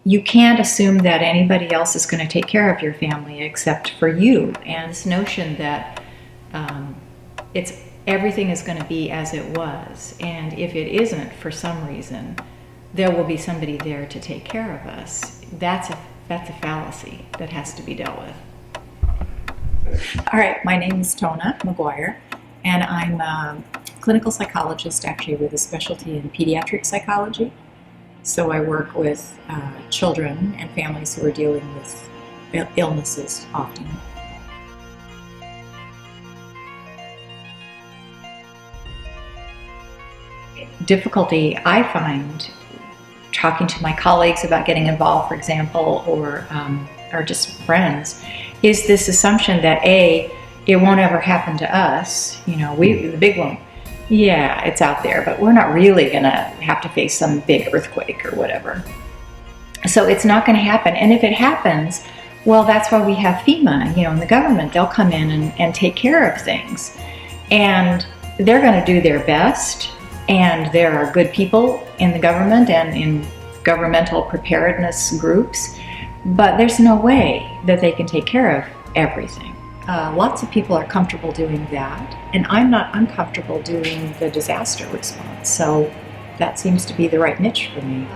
you can't assume that anybody else is going to take care of your family except for you. And this notion that everything is going to be as it was, and if it isn't for some reason, there will be somebody there to take care of us. That's a fallacy that has to be dealt with. All right, my name is Tona McGuire, and I'm a clinical psychologist, actually with a specialty in pediatric psychology. So I work with children and families who are dealing with illnesses often. Difficulty I find talking to my colleagues about getting involved, for example, or just friends, is this assumption that it won't ever happen to us. You know, the big one. Yeah, it's out there, but we're not really going to have to face some big earthquake or whatever. So it's not going to happen. And if it happens, well, that's why we have FEMA, and the government. They'll come in and take care of things. And they're going to do their best. And there are good people in the government and in governmental preparedness groups. But there's no way that they can take care of everything. Lots of people are comfortable doing that, and I'm not uncomfortable doing the disaster response, so that seems to be the right niche for me.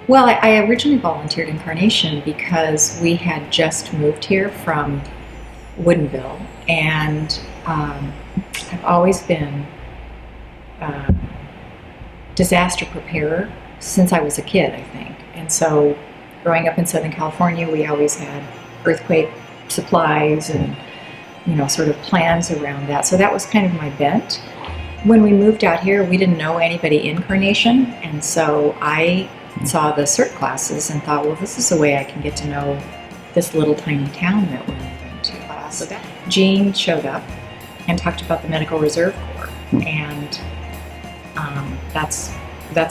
Well, I originally volunteered in Carnation because we had just moved here from Woodinville, and I've always been a disaster preparer since I was a kid, I think. And so growing up in Southern California, we always had earthquake supplies and sort of plans around that. So that was kind of my bent. When we moved out here, we didn't know anybody in Carnation, and so I saw the C.E.R.T classes and thought, well, this is a way I can get to know this little tiny town that we're moving to. So that Jean showed up and talked about the Medical Reserve Corps, and that's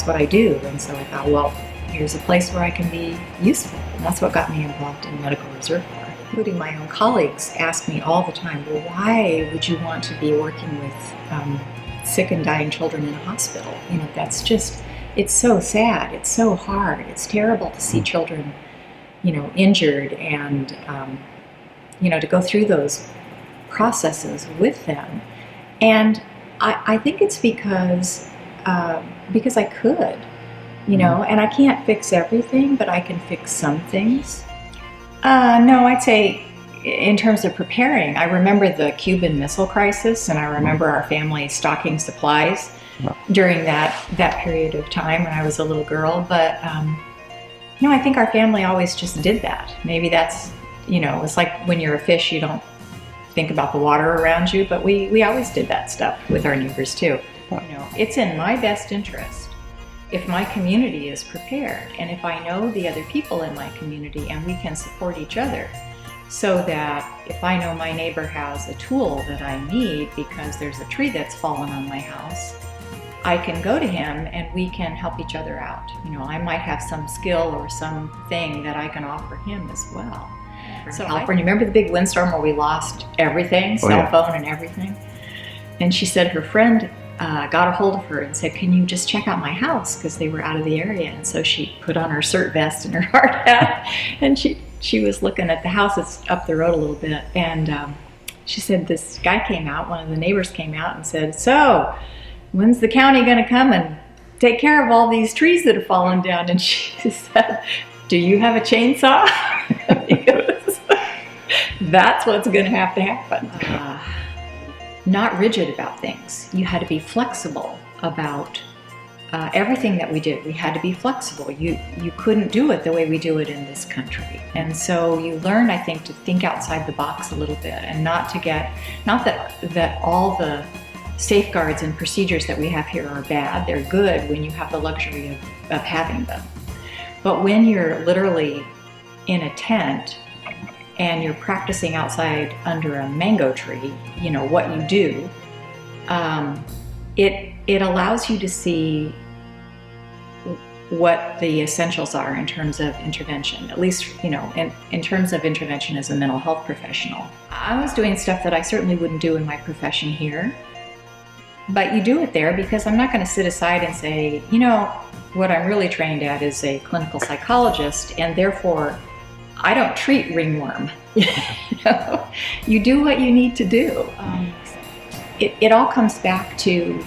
what I do. And so I thought, well, here's a place where I can be useful, and that's what got me involved in Medical Reserve Corps. Including my own colleagues ask me all the time, well, why would you want to be working with sick and dying children in a hospital? That's just, it's so sad, it's so hard, it's terrible to see children, injured, and, to go through those processes with them. And I think it's because I could, and I can't fix everything, but I can fix some things. No, I'd say in terms of preparing, I remember the Cuban Missile Crisis, and I remember our family stocking supplies during that period of time when I was a little girl. But, I think our family always just did that. Maybe that's, it's like when you're a fish, you don't think about the water around you, but we always did that stuff with our neighbors too. It's in my best interest if my community is prepared, and if I know the other people in my community and we can support each other, so that if I know my neighbor has a tool that I need because there's a tree that's fallen on my house, I can go to him and we can help each other out. I might have some skill or something that I can offer him as well. So California, remember the big windstorm where we lost everything, cell phone and everything? And she said her friend got a hold of her and said, can you just check out my house? Because they were out of the area. And so she put on her C.E.R.T vest and her hard hat, and she was looking at the house. It's up the road a little bit. And she said this guy came out, one of the neighbors came out and said, so when's the county going to come and take care of all these trees that have fallen down? And she said, do you have a chainsaw? Because that's what's going to happen. Not rigid about things. You had to be flexible about everything that we did. We had to be flexible. You couldn't do it the way we do it in this country. And so you learn, I think, to think outside the box a little bit, and not that all the safeguards and procedures that we have here are bad. They're good when you have the luxury of having them. But when you're literally in a tent and you're practicing outside under a mango tree, what you do, it allows you to see what the essentials are in terms of intervention, at least, in terms of intervention as a mental health professional. I was doing stuff that I certainly wouldn't do in my profession here. But you do it there because I'm not going to sit aside and say, what I'm really trained at is a clinical psychologist, and therefore I don't treat ringworm. You do what you need to do. It all comes back to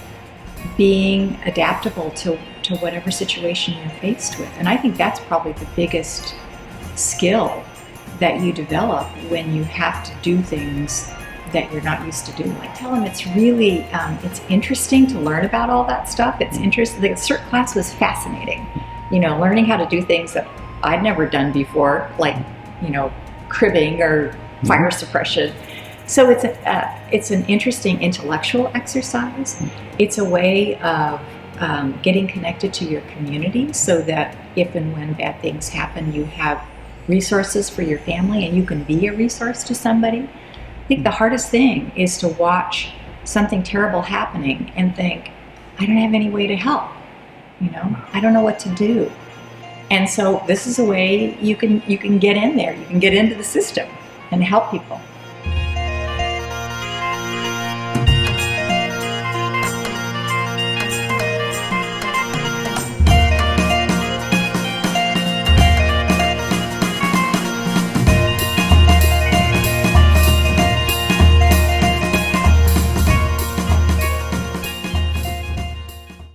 being adaptable to whatever situation you're faced with. And I think that's probably the biggest skill that you develop when you have to do things that you're not used to doing. I tell them it's really, it's interesting to learn about all that stuff. It's interesting. The C.E.R.T class was fascinating. Learning how to do things that I'd never done before, like, cribbing or fire suppression. So it's an interesting intellectual exercise. It's a way of getting connected to your community so that if and when bad things happen, you have resources for your family and you can be a resource to somebody. I think the hardest thing is to watch something terrible happening and think, I don't have any way to help. I don't know what to do. And so this is a way you can get in there. You can get into the system and help people.